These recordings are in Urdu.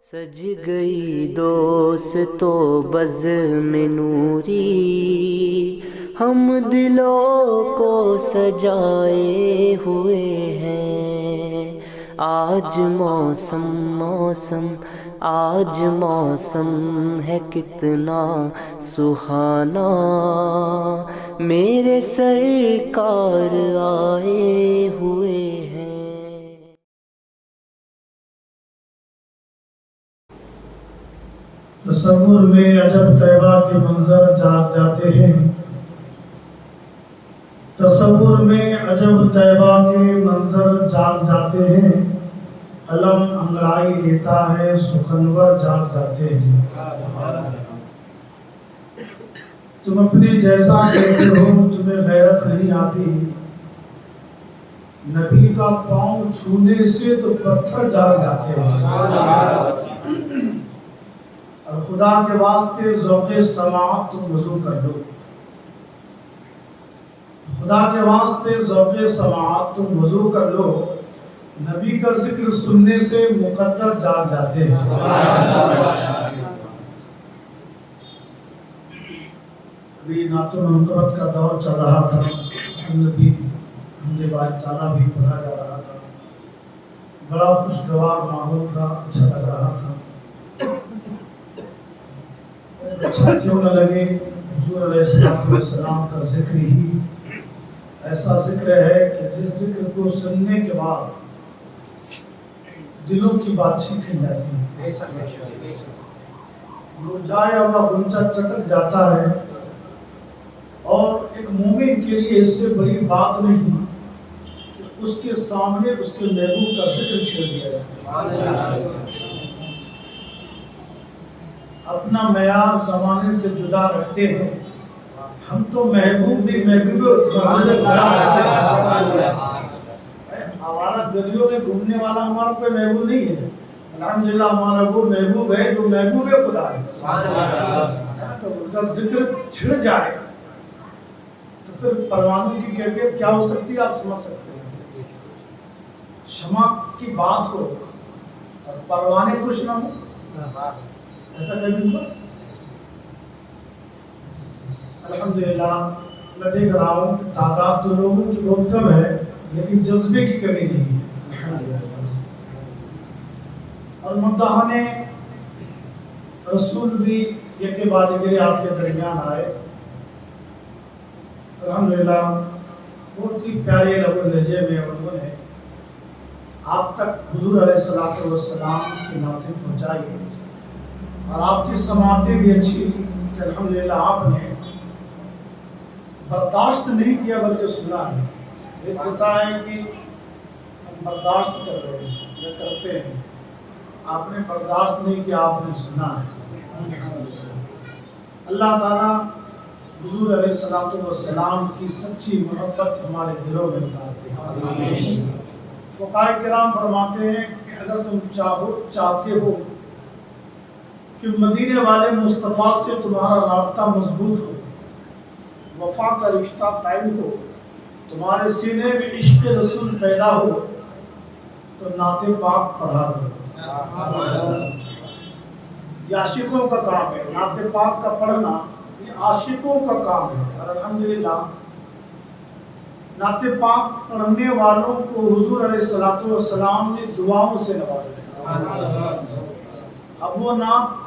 سج گئی دوستو بزم نوری، ہم دلوں کو سجائے ہوئے ہیں۔ آج موسم آج موسم ہے کتنا سہانا، میرے سرکار آئے ہوئے ہیں۔ تصور میں عجب طیبہ کے منظر جاگ جاتے ہیں، تصور میں عجب طیبہ کے منظر جاگ جاتے ہیں، علم انگڑائی لیتا ہے سخنور جاگ جاتے ہیں۔ تم اپنے جیسا کہتے ہو تمہیں غیرت نہیں آتی، نبی کا پاؤں چھونے سے تو پتھر جاگ جاتے ہیں۔ اور خدا کے واسطے ذوق سماعت تم وضو کر لو، خدا کے واسطے ذوق سماعت تم وضو کر لو، نبی کا ذکر سننے سے مقدر جاگ جاتے ہیں۔ ابھی نعت و منقبت کا دور چل رہا تھا، نبی حمد باری تعالیٰ بھی پڑھا جا رہا تھا، بڑا خوشگوار ماحول تھا، اچھا لگ رہا تھا۔ اچھا کیوں نہ لگے، حضور علیہ السلام کا ذکر ہی ایسا ذکر ہے کہ جس ذکر کو سننے کے بعد دلوں کی باتیں کھل جاتی ہیں، مرجھایا ہوا غنچہ چٹک جاتا ہے، اور ایک مومن کے لیے اس سے بڑی بات نہیں کہ اس کے سامنے اس کے محبوب کا ذکر چھیڑ دیا جائے۔ اپنا معیار زمانے سے جدا رکھتے ہیں، ہم تو محبوب بھی محبوب ہمارا گلیوں میں گھومنے والا ہمارا کوئی محبوب نہیں ہے، الحمدللہ ہمارا وہ محبوب ہے جو محبوب خدا ہے۔ تو ان کا ذکر چھڑ جائے تو پھر پروانوں کی کیفیت کیا ہو سکتی ہے آپ سمجھ سکتے ہیں۔ شمع کی بات ہو اور پروانے خوش نہ ہو، ایسا کبھی ہوا؟ الحمدللہ میں دیکھ رہا ہوں کہ تعداد تو لوگوں کی بہت کم ہے، لیکن جذبے کی کمی نہیں ہے، الحمدللہ۔ اور مداحان رسول بھی یہ کے بعد گرے آپ کے درمیان آئے، الحمدللہ بہت ہی پیارے لب و لہجے میں انہوں نے آپ تک حضور علیہ السلام کی نعتیں پہنچائی، اور آپ کی سماعتیں بھی اچھی کہ الحمدللہ آپ نے برداشت نہیں کیا بلکہ سنا ہے۔ ایک ہوتا ہے کہ ہم برداشت کر رہے ہیں یا کرتے ہیں، آپ نے برداشت نہیں کیا، آپ نے سنا ہے۔ اللہ تعالیٰ حضور علیہ السلام کی سچی محبت ہمارے دلوں میں اتارتے ہیں۔ فقہاء کرام فرماتے ہیں کہ اگر تم چاہتے ہو کہ مدینے والے مصطفیٰ سے تمہارا رابطہ مضبوط ہو، وفا کا رشتہ قائم ہو، تمہارے سینے میں عشق رسول پیدا ہو، تو نعت پاک پڑھا کرو۔ یہ عاشقوں کا کام ہے، نعت پاک کا پڑھنا یہ عاشقوں کا کام ہے، اور الحمدللہ نعت پاک پڑھنے والوں کو حضور علیہ السلام نے دعاؤں سے نوازا ہے۔ اب وہ نعت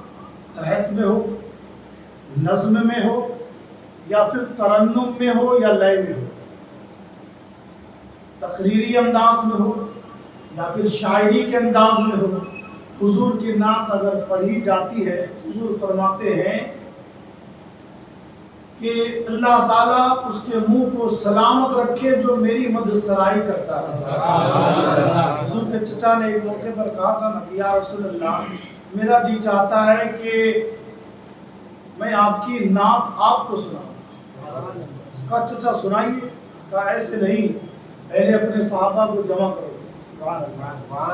تحت میں ہو، نظم میں ہو، یا پھر ترنم میں ہو یا لے میں ہو، تقریری انداز میں ہو یا پھر شاعری کے انداز میں ہو، حضور کی نعت اگر پڑھی جاتی ہے، حضور فرماتے ہیں کہ اللہ تعالیٰ اس کے منہ کو سلامت رکھے جو میری مدح سرائی کرتا ہے۔ حضور کے چچا نے ایک موقع پر کہا تھا نا کہ یا رسول اللہ، میرا جی چاہتا ہے کہ میں آپ کی نعت آپ کو سناؤں۔ کہا چچا سنائیے، کہا ایسے نہیں، پہلے اپنے صحابہ کو جمع کرو۔ سبحان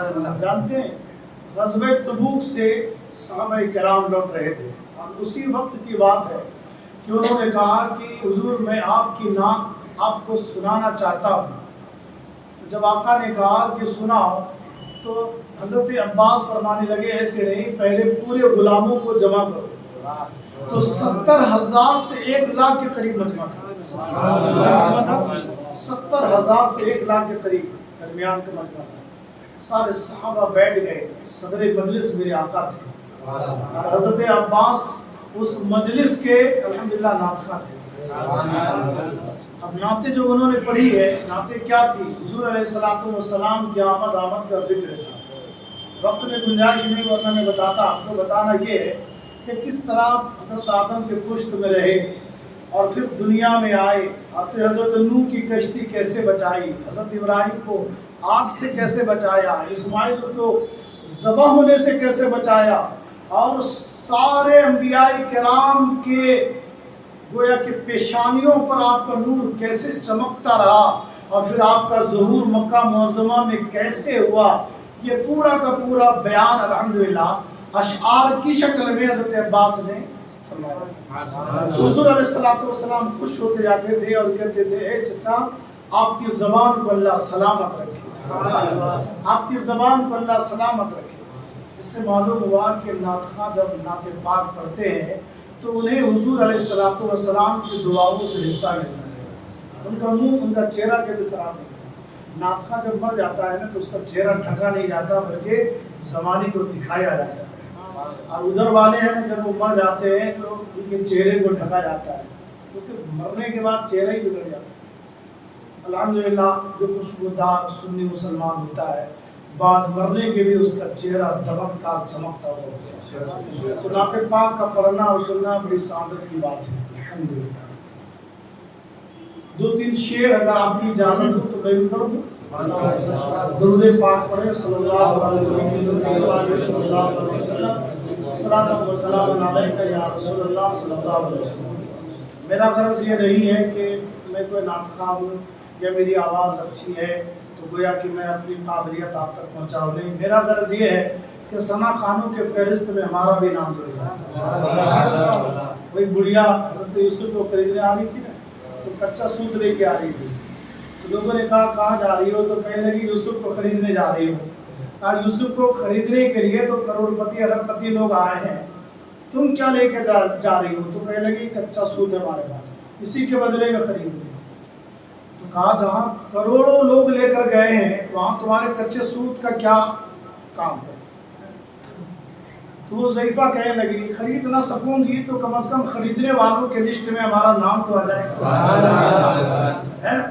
اللہ۔ جانتے ہیں غزوہ تبوک سے صحابہ کرام لوٹ رہے تھے، اور اسی وقت کی بات ہے کہ انہوں نے کہا کہ حضور میں آپ کی نعت آپ کو سنانا چاہتا ہوں۔ تو جب آقا نے کہا کہ سناؤ، تو حضرت عباس فرمانے لگے ایسے نہیں، پہلے پورے غلاموں کو جمع کرو. تو 70,000 سے 1,00,000 کے قریب مجمع تھا. 70,000 سے 1,00,000 کے قریب درمیان کا مجمع تھا. سارے صحابہ بیٹھ گئے. صدر مجلس میرے آقا تھے اور حضرت عباس اس مجلس کے الحمدللہ ناطخہ تھے. اب نعتیں جو انہوں نے پڑھی ہے، نعتیں کیا تھی؟ حضور علیہ السلام کی آمد کا ذکر تھا. وقت میں گنجائش نہیں ورنہ میں بتاتا. آپ کو بتانا یہ ہے کہ کس طرح حضرت آدم کے پشت میں رہے اور پھر دنیا میں آئے، اور پھر حضرت نوح کی کشتی کیسے بچائی، حضرت ابراہیم کو آگ سے کیسے بچایا، اسماعیل کو ذبح ہونے سے کیسے بچایا، اور سارے انبیاء کرام کے گویا کہ پیشانیوں پر آپ کا نور کیسے چمکتا رہا، اور پھر آپ کا ظہور مکہ معظمہ میں کیسے ہوا. یہ پورا کا پورا بیان الحمدللہ اشعار کی شکل میں حضرت عباس نے فرمایا. تو حضور علیہ السلام خوش ہوتے جاتے تھے اور کہتے تھے اے چچا آپ کی زبان کو اللہ سلامت رکھے، آپ کی زبان کو اللہ سلامت رکھے. اس سے معلوم ہوا کہ نعت خواں جب نعت پاک پڑھتے ہیں تو انہیں حضور علیہ السلام کی دعاؤں سے حصہ ملتا ہے. ان کا منہ، ان کا چہرہ کبھی خراب نہیں ہوتا. نعت خواں جب مر جاتا ہے نا تو اس کا چہرہ ڈھکا نہیں جاتا بلکہ زمانے کو دکھایا جاتا ہے. اور ادھر والے ہیں جب وہ مر جاتے ہیں تو ان کے چہرے کو ڈھکا جاتا ہے، کیونکہ مرنے کے بعد چہرہ ہی بگڑ جاتا ہے. الحمدللہ جو خوشبودار سنی مسلمان ہوتا ہے بعد مرنے کے بھی اس کا چہرہ دمکتا چمکتا ہوا ہوتا ہے. تو نعت پاک کا پڑھنا اور سننا بڑی سعادت کی بات ہے. الحمدللہ 2-3 شعر اگر آپ کی اجازت ہو تو میں بھی پڑھ دوں. درود پاک پڑھیں صلی اللہ علیہ وسلم. صلاۃ و سلام علیک یا رسول اللہ صلی اللہ علیہ وسلم. میرا غرض یہ نہیں ہے کہ میں کوئی نعت خواں ہوں یا میری آواز اچھی ہے تو گویا کہ میں اپنی قابلیت آپ تک پہنچاؤں. نہیں، میرا غرض یہ ہے کہ ثنا خانوں کے فہرست میں ہمارا بھی نام جڑ جائے. کوئی بڑھیا حضرت یوسف کو خریدنے آ رہی تھی نا، تو کچا سوت لے کے آ رہی تھی. لوگوں نے کہا کہاں جا رہی ہو؟ تو کہنے لگی یوسف کو خریدنے جا رہی ہوں. کہا یوسف کو خریدنے کے لیے تو کروڑ پتی ارب پتی لوگ آئے ہیں، تم کیا لے کے جا رہی ہو؟ تو کہنے لگی کچا سوت ہے ہمارے پاس، اسی کے بدلے میں خریدوں گی. تو کہا جہاں کروڑوں لوگ لے کر گئے ہیں وہاں تمہارے کچے سوت کا کیا کام ہے؟ تو وہ ضعیفہ کہنے لگی خرید نہ سکوں گی تو کم از کم خریدنے والوں کے لسٹ میں ہمارا نام تو آ جائے گا.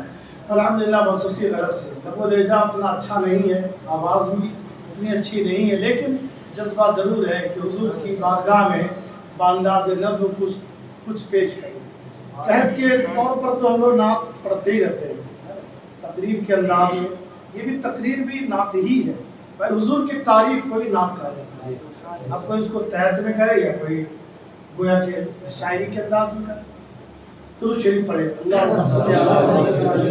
الحمدللہ بس اسی غرض سے. لب و لہجہ اتنا اچھا نہیں ہے، آواز بھی اتنی اچھی نہیں ہے، لیکن جذبہ ضرور ہے کہ حضور کی بارگاہ میں بانداز نظم کچھ پیش کریں. تحت کے طور پر تو ہم لوگ نعت پڑھتے ہی رہتے ہیں تقریر کے انداز میں. یہ بھی تقریر بھی نعت ہی ہے. بھائی حضور کی تعریف کو ہی نعت کہا جاتا ہے. اب کوئی اس کو تحت میں کرے یا کوئی گویا کہ شاعری کے انداز میں کرے. تو شریف پڑھے اللہم صلی علی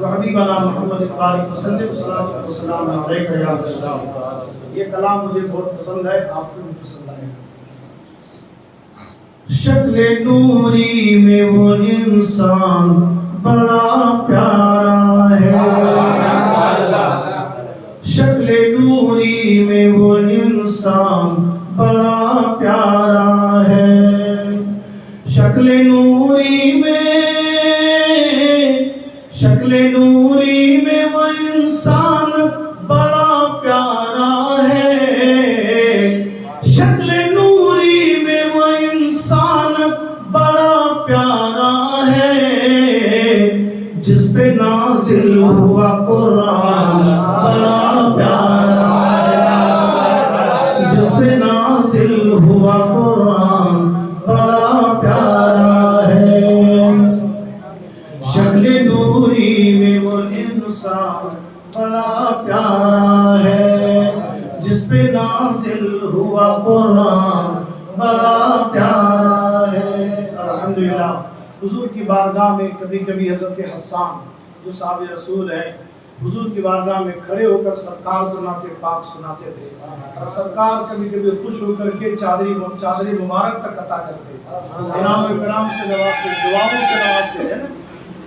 حبیبنا محمد بارک وسلم صلاۃ و سلام علیک یا رسول اللہ. یہ کلام مجھے بہت پسند ہے، آپ کو بھی پسند آئے گا. شکل نوری میں وہ انسان بڑا پیارا ہے، شکل نوری میں وہ انسان بڑا پیارا ہے، شکل نوری میں وہ انسان بڑا پیارا ہے، شکل نوری میں وہ انسان بڑا پیارا ہے، جس پہ نازل ہوا قرآن بڑا پیارا ہے، جس پہ نازل ہوا قرآن بڑا پیارا ہے، شکل نوری میں وہ انسان بڑا پیارا ہے، جس پہ نازل ہوا قرآن بڑا پیارا ہے. الحمدللہ حضور کی بارگاہ میں کبھی کبھی حضرت حسان جو صحابی رسول ہیں حضور کی بارگاہ میں کھڑے ہو کر سرکار کو نعت پاک سناتے تھے، اور سرکار کبھی کبھی خوش ہو کر کے چادری مبارک تک عطا کرتے، انعام و اکرام سے نوازتے، دعاؤں سے نوازتے ہیں.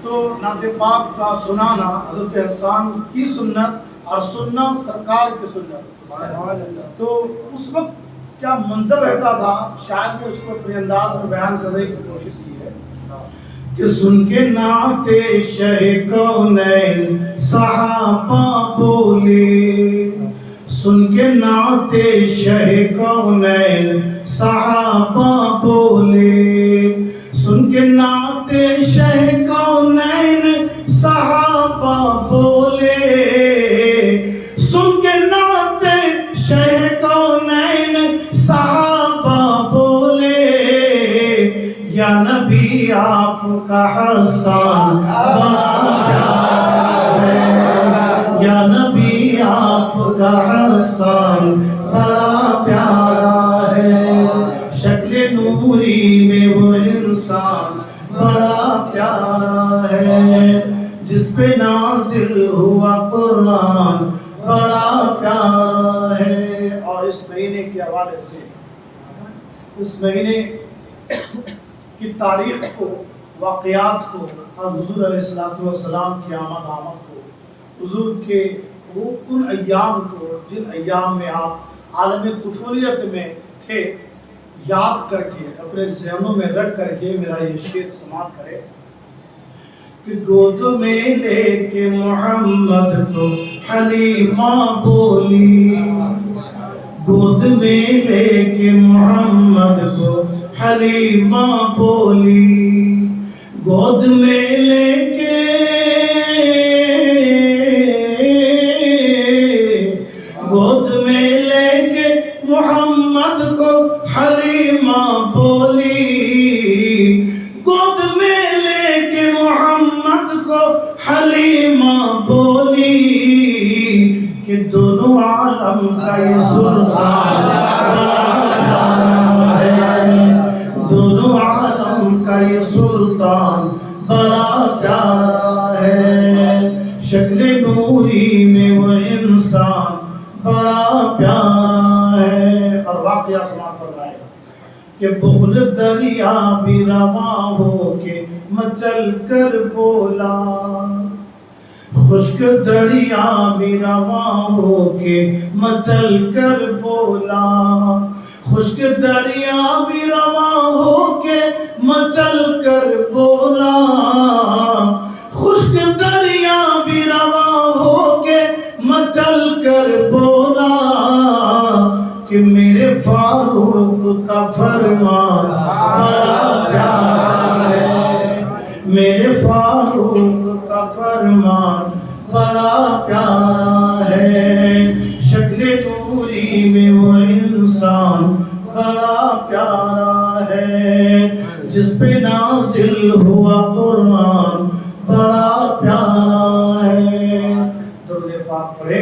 تو نعت پاک کا سنانا حضرت حسان کی سنت اور سننا سرکار کی سنت. تو اس وقت کیا منظر رہتا تھا، شاید میں اس کو اپنے انداز میں بیان کرنے کی کوشش کی ہے کہ سن کے نعت شہ کونین صحابہ بولے، سن کے نعت شہ کونین صحابہ بولے، سن کے نعت شہ کونین صحابہ بولے، سن کے نعت شہ کونین صحابہ بولے، یا نبی آپ کا حسان بڑا پیارا ہے، یا نبی آپ کا حسان بڑا پیارا ہے، شکل نوری میں وہ انسان بڑا پیارا ہے، جس پہ نازل ہوا قرآن بڑا پیارا ہے. اور اس مہینے کے حوالے سے، اس مہینے کی تاریخ کو، واقعات کو اور حضور علیہ السلام کی آمد کو، حضور کے وہ ان ایام کو جن ایام میں آپ عالم طفولیت میں تھے، یاد کر کے اپنے ذہنوں میں رکھ کر کے میرا یہ شعر سماعت کرے کہ گود میں لے کے محمد کو حلیمہ بولی، گود میں لے کے محمد کو حلیمہ بولی، گود میں لے کے گود میں لے کے محمد کو حلیمہ بولی، گود میں لے کے محمد کو حلیمہ بولی، کہ دونوں عالم کا یہ سلطان بڑا ہے، دونوں عالم کا یہ سلطان بڑا پیارا ہے، شکل نوری میں وہ انسان بڑا پیارا ہے. اور واقعہ سماعت فرمائے گا کہ بخل دریا بھی رواں ہو کے مچل کر بولا، خشک دریا بھی رواں ہو کے مچل کر بولا، خشک دریا بھی رواں ہو کے مچل کر بولا، خشک دریا بھی رواں ہو کے مچل کر بولا، کہ میرے فاروق کا فرمان بڑا پیارا ہے، میرے فاروق کا فرمان بڑا پیارا ہے، شکل نوری میں وہ انسان بڑا پیارا ہے، جس پہ نازل ہوا قرآن بڑا پیارا ہے. درود پاک پڑھے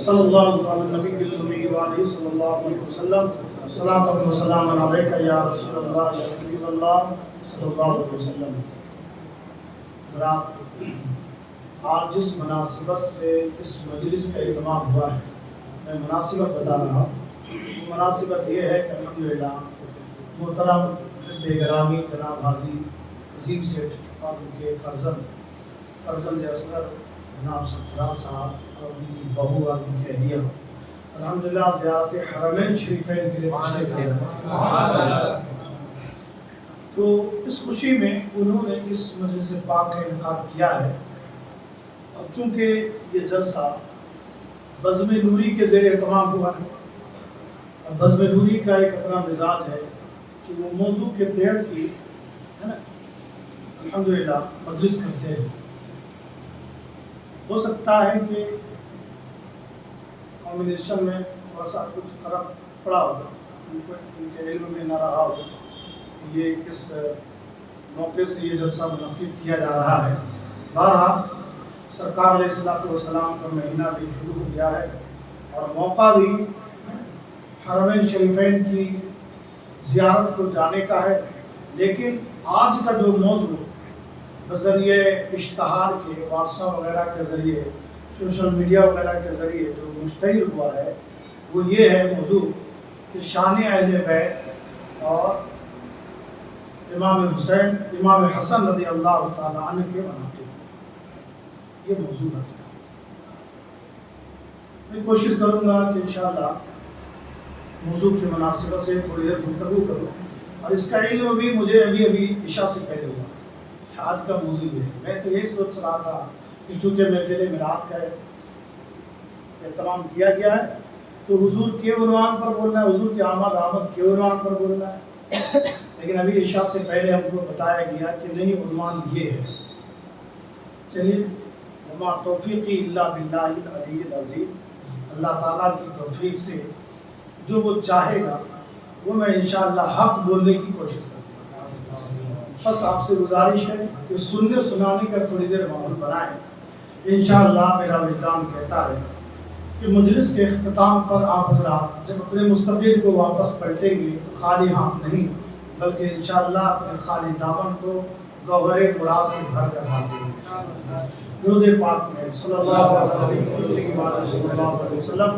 صلی اللہ علیہ نبی النبی وآلہ صلی اللہ علیہ وسلم. صلاۃ و سلام علیک یا رسول اللہ یا حبیب اللہ صلی اللہ علیہ وسلم. ذرا آج جس مناسبت سے اس مجلس کا اہتمام ہوا ہے، میں مناسبت بتا رہا ہوں. مناسبت یہ ہے کہ الحمدللہ محترم بے گرامی جناب حاجی عظیم سیٹھ اور ان کے فرزند اصغر جناب سرفراز صاحب اور ان کی بہو اور ان کی اہلیہ الحمدللہ زیارت حرمین شریفین کے لیے تشریف لے آئے. تو اس خوشی میں انہوں نے اس مجلس پاک کا انعقاد کیا ہے. اب چونکہ یہ جلسہ بزم نوری کے زیر اہتمام ہوا ہے، اب بزم نوری کا ایک اپنا مزاج ہے کہ وہ موضوع کے تحت ہی ہے نا الحمدللہ مجلس کرتے ہیں. ہو سکتا ہے کہ کمبینیشن میں تھوڑا سا کچھ فرق پڑا ہوگا، ان کے علم میں نہ رہا ہو یہ کس موقع سے یہ جلسہ منعقد کیا جا رہا ہے. بہرحال سرکار علیہ السلام کا مہینہ بھی شروع ہو گیا ہے اور موقع بھی حرمین شریفین کی زیارت کو جانے کا ہے. لیکن آج کا جو موضوع بذریعے اشتہار کے، واٹس ایپ وغیرہ کے ذریعے، سوشل میڈیا وغیرہ کے ذریعے جو مشتہر ہوا ہے وہ یہ ہے موضوع کہ شان اہل بیت اور امام حسین، امام حسن رضی اللہ تعالیٰ عنہ کے مناقب. یہ موضوع آج کا. میں کوشش کروں گا کہ انشاءاللہ موضوع کی مناسبت سے تھوڑی دیر گفتگو کروں، اور اس کا علم بھی مجھے ابھی عشاء سے پہلے ہوا کہ آج کا موضوع ہے۔ میں تو یہی سوچ رہا تھا کہ چونکہ محفل میلاد کا اہتمام کیا گیا ہے تو حضور کے عنوان پر بولنا ہے، حضور کی آمد کے عنوان پر بولنا ہے، لیکن ابھی عشاء سے پہلے ہم کو بتایا گیا کہ نہیں، عنوان یہ ہے۔ چلیے، وما توفیقی الا باللہ العلی العظیم، اللہ تعالیٰ کی توفیق سے جو وہ چاہے گا وہ میں انشاءاللہ حق بولنے کی کوشش کروں گا۔ بس آپ سے گزارش ہے کہ سننے سنانے کا تھوڑی دیر ماحول بنائیں۔ انشاءاللہ میرا وجدان کہتا ہے کہ مجلس کے اختتام پر آپ حضرات جب اپنے مستقبل کو واپس پلٹیں گے تو خالی ہاتھ نہیں، بلکہ انشاءاللہ اپنے خالی دامن کو گوہر مراد سے بھر کر باندھیں گے۔ درود پاک میں صلی اللہ علیہ وسلم،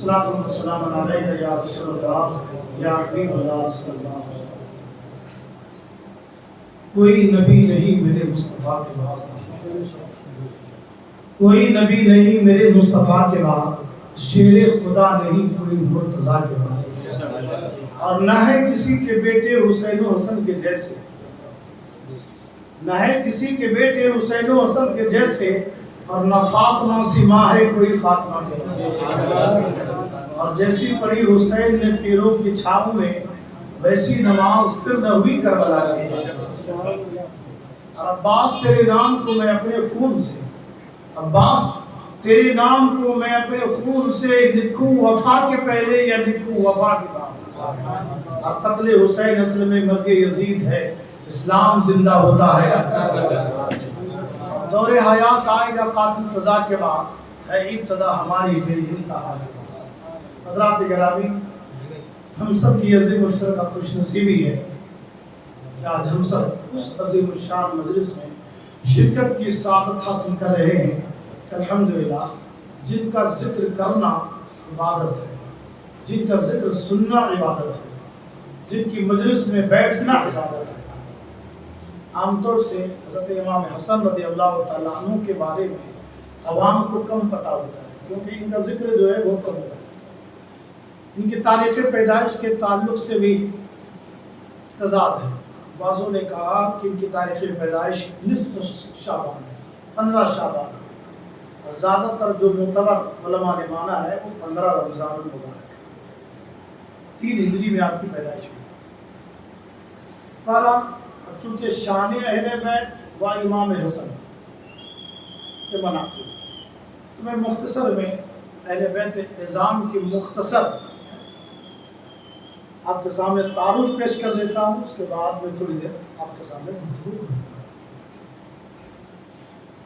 صلاۃ و سلام علیک یا رسول اللہ یا حبیب اللہ صلی اللہ علیہ وسلم۔ کوئی نبی نہیں میرے مصطفیٰ کے بعد، کوئی نبی نہیں میرے مصطفیٰ کے بعد، شیر خدا نہیں کوئی مرتضیٰ کے بعد، اور نہ ہے کسی کے بیٹے حسین و حسن کے جیسے، نہ ہے کسی کے بیٹے حسین و حسن کے جیسے، اور نہ فاطمہ سی ماں ہے کوئی فاطمہ کے بعد، اور جیسی پڑھی حسین نے پیروں کی چھاؤں میں، ویسی نماز پھر نہ ہوئی کربلا کی۔ اور عباس تیرے نام کو میں اپنے خون سے، عباس تیرے نام کو میں اپنے خون سے لکھوں وفا کے پہلے یا لکھوں وفا کے بعد، اور قتل حسین اصل میں مرگ یزید ہے، اسلام زندہ ہوتا ہے۔ دور حیات آئے گا قاتل فضا کے بعد، ہے ابتدا ہماری بے انتہا کے بعد۔ حضرات گرامی، ہم سب کی عظیم مشترکہ خوش نصیبی ہے کہ آج ہم سب اس عظیم الشان مجلس میں شرکت کی سعادت حاصل کر رہے ہیں کہ الحمدللہ جن کا ذکر کرنا عبادت ہے، جن کا ذکر سننا عبادت ہے، جن کی مجلس میں بیٹھنا عبادت ہے۔ عام طور سے حضرت امام حسن رضی اللہ تعالیٰ عنہ کے بارے میں عوام کو کم پتہ ہوتا ہے، کیونکہ ان کا ذکر جو ہے وہ کم ہوتا ہے۔ ان کی تاریخ پیدائش کے تعلق سے بھی تضاد ہے۔ بعضوں نے کہا کہ ان کی تاریخ پیدائش نصف شعبان ہے، 15 شعبان، اور زیادہ تر جو معتبر علماء نے مانا ہے وہ 15 رمضان المبارک ہے، 3 ہجری میں آپ کی پیدائش ہوئی۔ بہرحال اب چونکہ شان اہل بیت و امام حسن کے مناقب، تو میں مختصر میں اہل بیت اعظام کی مختصر آپ کے سامنے تعارف پیش کر دیتا ہوں، اس کے بعد میں تھوڑی دیر آپ کے سامنے گفتگو کروں گا۔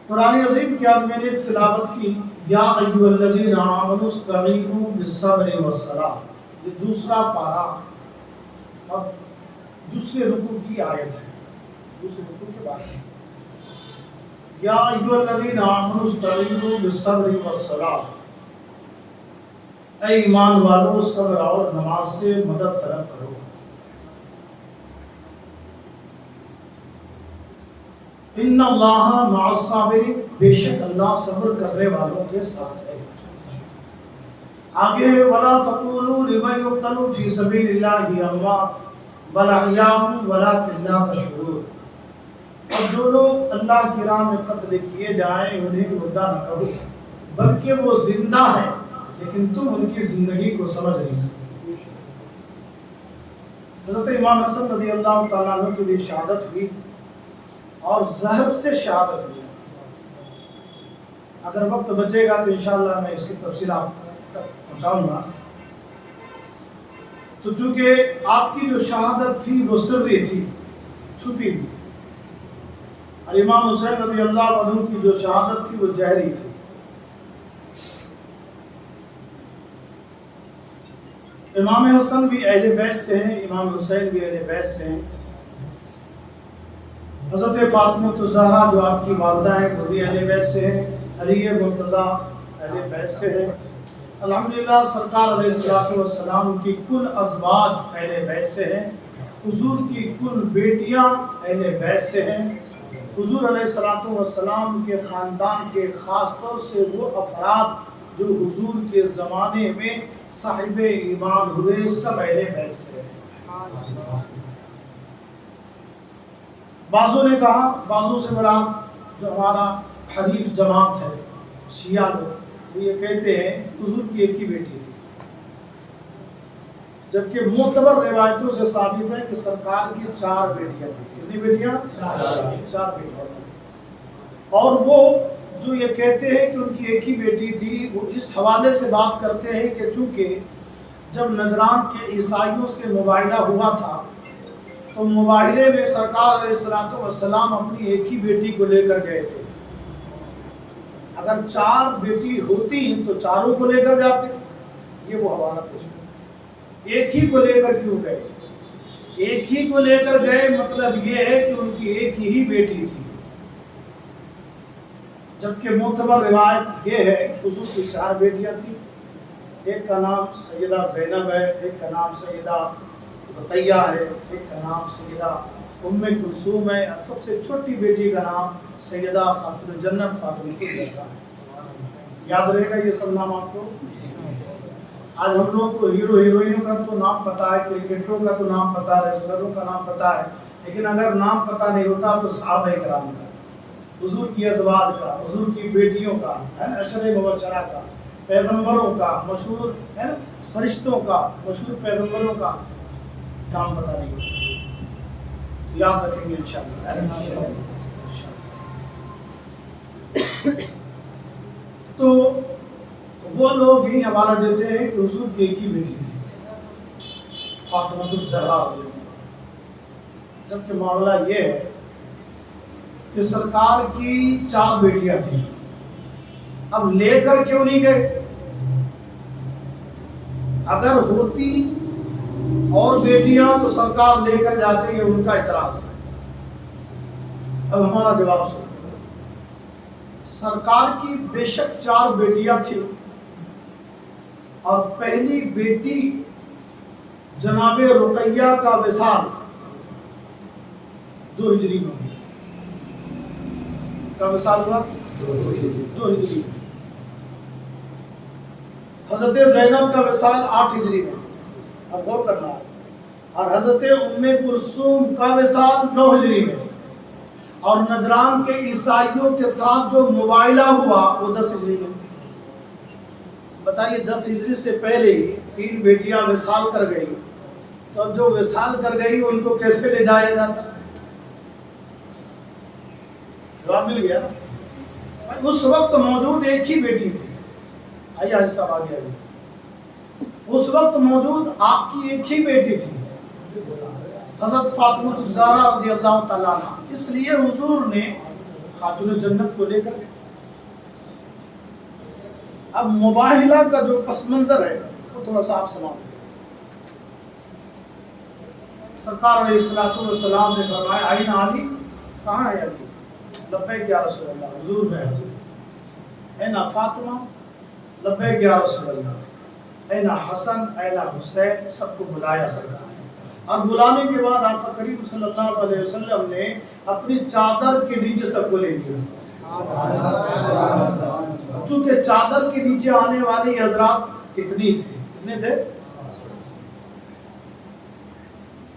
قرآن عظیم کی آج میں نے تلاوت کی، یا ایھا الذین آمنوا استعینوا بالصبر والصلاۃ، یہ دوسرا پارہ اب دوسرے رکوع کی آیت ہے، دوسرے رکوع کے بعد ہے۔ یا ایھا الذین آمنوا استعینوا بالصبر والصلاۃ، اے ایمان والو صبر اور نماز سے مدد طلب کرو۔ ان اللہ مع الصابرین، بے شک اللہ صبر کرنے والوں کے ساتھ ہے۔ آگے ہے ولا تقولوا لمن يقتل في سبيل الله اموات بل احیاء ولكن لا تشعرون، اور جو لوگ اللہ کی راہ میں قتل کیے جائیں انہیں مردہ نہ کہو، بلکہ وہ زندہ ہیں لیکن تم ان کی زندگی کو سمجھ نہیں سکتے۔ حضرت امام حسن رضی اللہ تعالیٰ عنہ کی بھی شہادت ہوئی، اور زہر سے شہادت ہوئی۔ اگر وقت بچے گا تو انشاءاللہ میں اس کی تفصیل آپ تک پہنچاؤں گا۔ تو چونکہ آپ کی جو شہادت تھی وہ سری تھی، چھپی ہوئی، اور امام حسین رضی اللہ عنہ کی جو شہادت تھی وہ جہری تھی۔ امام حسن بھی اہل بیت سے ہیں، امام حسین بھی اہل بیت سے ہیں۔ حضرت فاطمہ الزہرا جو آپ کی والدہ ہیں وہ بھی اہل بیت سے ہیں، علی مرتضیٰ اہل بیت سے ہیں۔ الحمدللہ سرکار علیہ السلام کی کل ازواج اہل بیت سے ہیں، حضور کی کل بیٹیاں اہل بیت سے ہیں۔ حضور علیہ السلام کے خاندان کے خاص طور سے وہ افراد جو حضور کے زمانے میں صاحب ایمان ہوئے سب اہل بیت سے ہیں۔ بعضوں نے کہا، بعضوں سے مراد جو ہمارا حریف جماعت ہے شیعہ لوگ، وہ یہ کہتے ہیں حضور کی ایک ہی بیٹی تھی، جبکہ معتبر روایتوں سے ثابت ہے کہ سرکار کی 4 بیٹیاں تھیں۔ کتنی بیٹیاں؟ 4 بیٹیاں تھیں۔ اور وہ جو یہ کہتے ہیں کہ ان کی ایک ہی بیٹی تھی، وہ اس حوالے سے بات کرتے ہیں کہ چونکہ جب نجران کے عیسائیوں سے مباہلہ ہوا تھا تو مباہلے میں سرکار علیہ السلام اپنی ایک ہی بیٹی کو لے کر گئے تھے۔ اگر 4 بیٹی ہوتی تو چاروں کو لے کر جاتے، یہ وہ حوالہ پیش کرتے ہیں۔ ایک ہی کو لے کر کیوں گئے؟ ایک ہی کو لے کر گئے مطلب یہ ہے کہ ان کی ایک ہی بیٹی تھی، جبکہ معتبر روایت یہ ہے حضور کی 4 بیٹیاں تھیں۔ ایک کا نام سیدہ زینب ہے، ایک کا نام سیدہ رقیہ ہے، ایک کا نام سیدہ ام کلثوم ہے، اور سب سے چھوٹی بیٹی کا نام سیدہ خاتون جنت فاطمہ الزہرا ہے۔ یاد رہے گا یہ سب نام آپ کو؟ آج ہم لوگ کو ہیرو ہیروئنوں کا تو نام پتا ہے، کرکٹروں کا تو نام پتا ہے، ریسلروں کا نام پتا ہے، لیکن اگر نام پتا نہیں ہوتا تو صحابہ کرام کا، حضور کی ازواج کا، حضور کی بیٹیوں کا، عشرہ مبشرہ کا، پیغمبروں کا، مشہور ہے نا، فرشتوں کا، مشہور پیغمبروں کا نام پتا نہیں ہوتا۔ یاد رکھیں گے انشاءاللہ۔ تو وہ لوگ ہی حوالہ دیتے ہیں کہ حضور کی ایک ہی بیٹی تھی، فاطمہ الزہرا رضی اللہ عنہا، جبکہ معاملہ یہ ہے کہ سرکار کی 4 بیٹیاں تھیں، اب لے کر کیوں نہیں گئے؟ اگر ہوتی اور بیٹیاں تو سرکار لے کر جاتے، یہ ان کا اعتراض ہے۔ اب ہمارا جواب سنو۔ سرکار کی بے شک 4 بیٹیاں تھیں، اور پہلی بیٹی جناب رقیہ کا وصال 2 ہجری میں ہوئی۔ کا وصال ہوا 2 ہجری میں۔ حضرت زینب کا وصال 8 ہجری میں، اب غور کرنا ہے، اور حضرت ام کلثوم کا وصال 9 ہجری میں، اور نجران کے عیسائیوں کے ساتھ جو مباہلہ ہوا وہ 10 ہجری میں۔ بتائیے 10 ہجری سے پہلے ہی 3 بیٹیاں وصال کر گئی، تو اب جو وصال کر گئی ان کو کیسے لے جایا جاتا؟ جواب مل گیا نا؟ اس وقت موجود ایک ہی بیٹی تھی۔ آئیے حاجی صاحب آگے آئیے۔ اس وقت موجود آپ کی ایک ہی بیٹی تھی، حضرت فاطمہ الزہرا رضی اللہ تعالیٰ عنہ، اس لیے حضور نے خاتون جنت کو لے کر گئے۔ اب مباہلہ کا جو پس منظر ہے وہ تھوڑا سا آپ سماعت کریں۔ سرکار علیہ السلام نے فرمایا آئین علی، کہاں ہے علی؟ لبیک یا رسول اللہ، حضور میں حاضر۔ اين فاطمہ؟ لبیک یا رسول اللہ۔ اين حسن؟ اين حسین؟ سب کو بلایا سرکار نے، اور بلانے کے بعد آقا کریم صلی اللہ علیہ وسلم نے اپنی چادر کے نیچے سب کو لے لیا۔ چونکہ چادر کے نیچے آنے والی حضرات اتنی تھے، کتنے تھے؟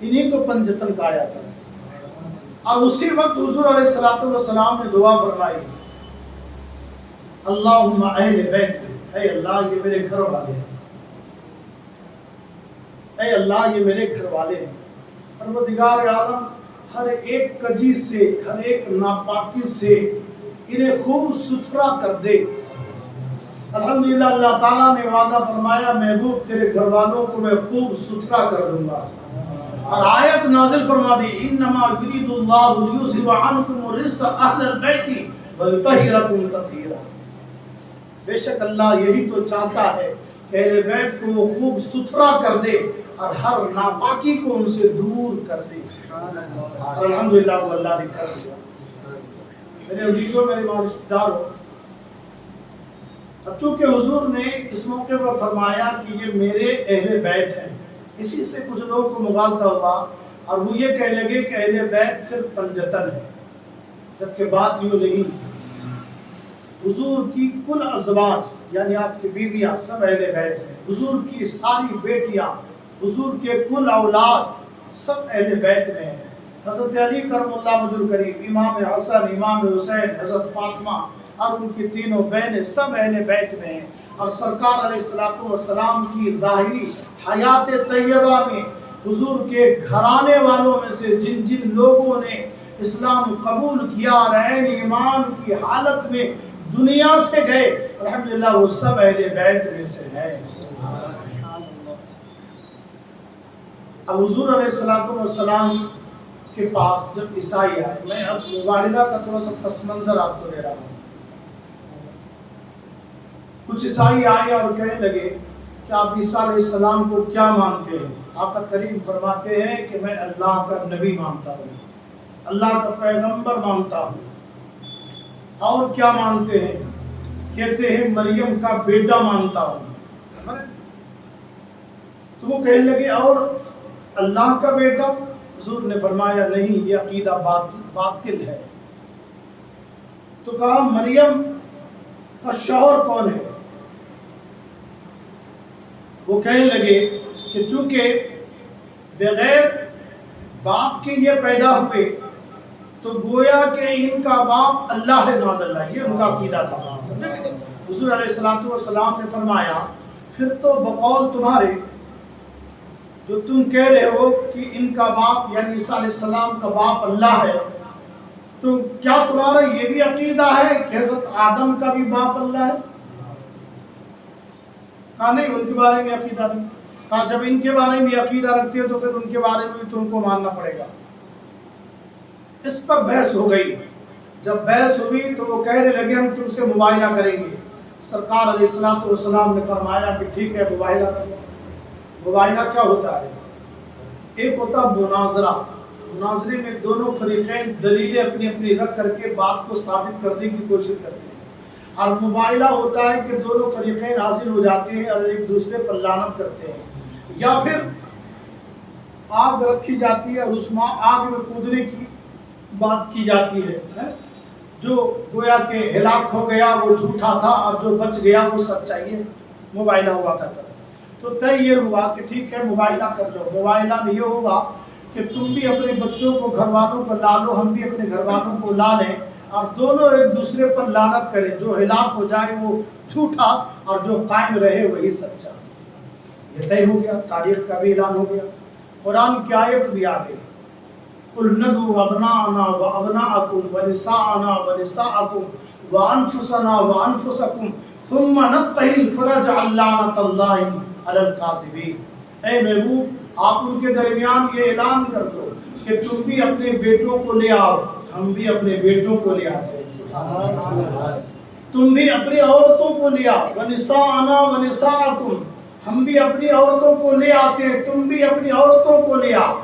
انہی کو پنجتن کہا جاتا ہے۔ اور اسی وقت حضور علیہ السلام نے دعا فرمائی، اللہم اہل بیت، اے اللہ یہ میرے گھر والے ہیں، اے اللہ یہ میرے گھر والے ہیں، پروردگار عالم ہر ایک کجی سے، ہر ایک ناپاکی سے انہیں خوب ستھرا کر دے۔ الحمدللہ اللہ تعالیٰ نے وعدہ فرمایا محبوب تیرے گھر والوں کو میں خوب ستھرا کر دوں گا، اور آیت نازل فرما دی انما یرید اللہ لیذھب عنکم الرجس اہل البیت ویطہرکم تطہیرا۔ بے شک اللہ یہی تو چاہتا ہے کہ اہل بیت کو وہ خوب ستھرا کر دے اور ہر ناپاکی کو ان سے دور کر دے، اور الحمدللہ وہ اللہ نے کر دیا۔ میرے عزیزوں، میرے رشتہ داروں، اب چونکہ حضور نے اس موقع پر فرمایا کہ یہ میرے اہل بیت ہیں، اسی سے کچھ لوگوں کو مغالطہ ہوا اور وہ یہ کہنے لگے کہ اہل بیت صرف پنجتن ہے، جبکہ بات یوں نہیں۔ حضور کی کل ازواج یعنی آپ کی بیویاں سب اہل بیت میں، حضور کی ساری بیٹیاں، حضور کے کل اولاد سب اہل بیت میں ہیں۔ حضرت علی کرم اللہ وجہ الکریم، امام حسن، امام حسین، حضرت فاطمہ اور ان کی تینوں بہنیں سب اہل بیت میں ہیں۔ اور سرکار علیہ السلام کی ظاہری حیات طیبہ میں حضور کے گھرانے والوں میں سے جن جن لوگوں نے اسلام قبول کیا اور عین ایمان کی حالت میں دنیا سے گئے، الحمدللہ وہ سب اہل بیت میں سے ہیں۔ اب حضور علیہ السلام کے پاس جب عیسائی آئے، میں اب مباہلہ کا تھوڑا سا پس منظر آپ کو دے رہا ہوں۔ کچھ عیسائی آئے اور کہنے لگے کہ آپ عیسیٰ علیہ السلام کو کیا مانتے ہیں؟ آقا کریم فرماتے ہیں کہ میں اللہ کا نبی مانتا ہوں، اللہ کا پیغمبر مانتا ہوں۔ اور کیا مانتے ہیں؟ کہتے ہیں مریم کا بیٹا مانتا ہوں۔ تو وہ کہنے لگے اور اللہ کا بیٹا؟ حضور نے فرمایا نہیں، یہ عقیدہ باطل ہے۔ تو کہا مریم کا شوہر کون ہے؟ وہ کہنے لگے کہ چونکہ بغیر باپ کے یہ پیدا ہوئے تو گویا کہ ان کا باپ اللہ ہے، معاذ اللہ، یہ ان کا عقیدہ تھا۔ حضور علیہ السلام نے فرمایا پھر تو بقول تمہارے جو تم کہہ رہے ہو کہ ان کا باپ یعنی عیسیٰ علیہ السلام کا باپ اللہ ہے، تو کیا تمہارا یہ بھی عقیدہ ہے کہ حضرت آدم کا بھی باپ اللہ ہے؟ کہا نہیں، ان کے بارے میں عقیدہ نہیں۔ کہا جب ان کے بارے میں عقیدہ رکھتے ہو تو پھر ان کے بارے میں بھی تم کو ماننا پڑے گا۔ اس پر بحث ہو گئی۔ جب بحث ہوئی تو وہ کہنے لگے ہم تم سے مباہلہ کریں گے۔ سرکار علیہ السلام نے فرمایا کہ ٹھیک ہے، مباہلہ کر لو۔ مباہلہ کیا ہوتا ہے؟ ایک ہوتا مناظرہ، مناظرے میں دونوں فریقین دلیلیں اپنی اپنی رکھ کر کے بات کو ثابت کرنے کی کوشش کرتے ہیں، اور مباہلہ ہوتا ہے کہ دونوں فریقین حاضر ہو جاتے ہیں اور ایک دوسرے پر لعنت کرتے ہیں، یا پھر آگ رکھی جاتی ہے اور اس آگ میں کودنے کی بات کی جاتی ہے۔ جو گویا کہ ہلاک ہو گیا وہ جھوٹا تھا اور جو بچ گیا وہ سچا، یہ مباہلہ ہوا کرتا تھا۔ تو طے یہ ہوا کہ ٹھیک ہے مباہلہ کر لو۔ مباہلہ میں یہ ہوگا کہ تم بھی اپنے بچوں کو، گھر والوں کو لا لو، ہم بھی اپنے گھر والوں کو لا لیں، اور دونوں ایک دوسرے پر لعنت کریں، جو ہلاک ہو جائے وہ جھوٹا اور جو قائم رہے وہی سچا۔ یہ طے ہو گیا، تاریخ کا بھی اعلان ہو گیا۔ قرآن کی آیت بھی آ گئی، قُلْ نَدْعُو أَبْنَاءَنَا وَأَبْنَاءَكُمْ وَنِسَاءَنَا وَنِسَاءَكُمْ وَأَنفُسَنَا وَأَنفُسَكُمْ ثُمَّ نَبْتَهِلْ فَنَجْعَلْ لَعْنَةَ اللَّهِ عَلَى الْكَاذِبِينَ۔ اے محبوب، آپ ان کے درمیان یہ اعلان کر دو کہ تم بھی اپنے بیٹوں کو لے آؤ، ہم بھی اپنے بیٹوں کو لے آتے ہیں، سبحان اللہ۔ تم بھی اپنی عورتوں کو لے آؤ، وَنِسَاءَنَا وَنِسَاءَكُمْ، ہم بھی اپنی عورتوں کو لے آتے ہیں، تم بھی اپنی عورتوں کو لے آؤ،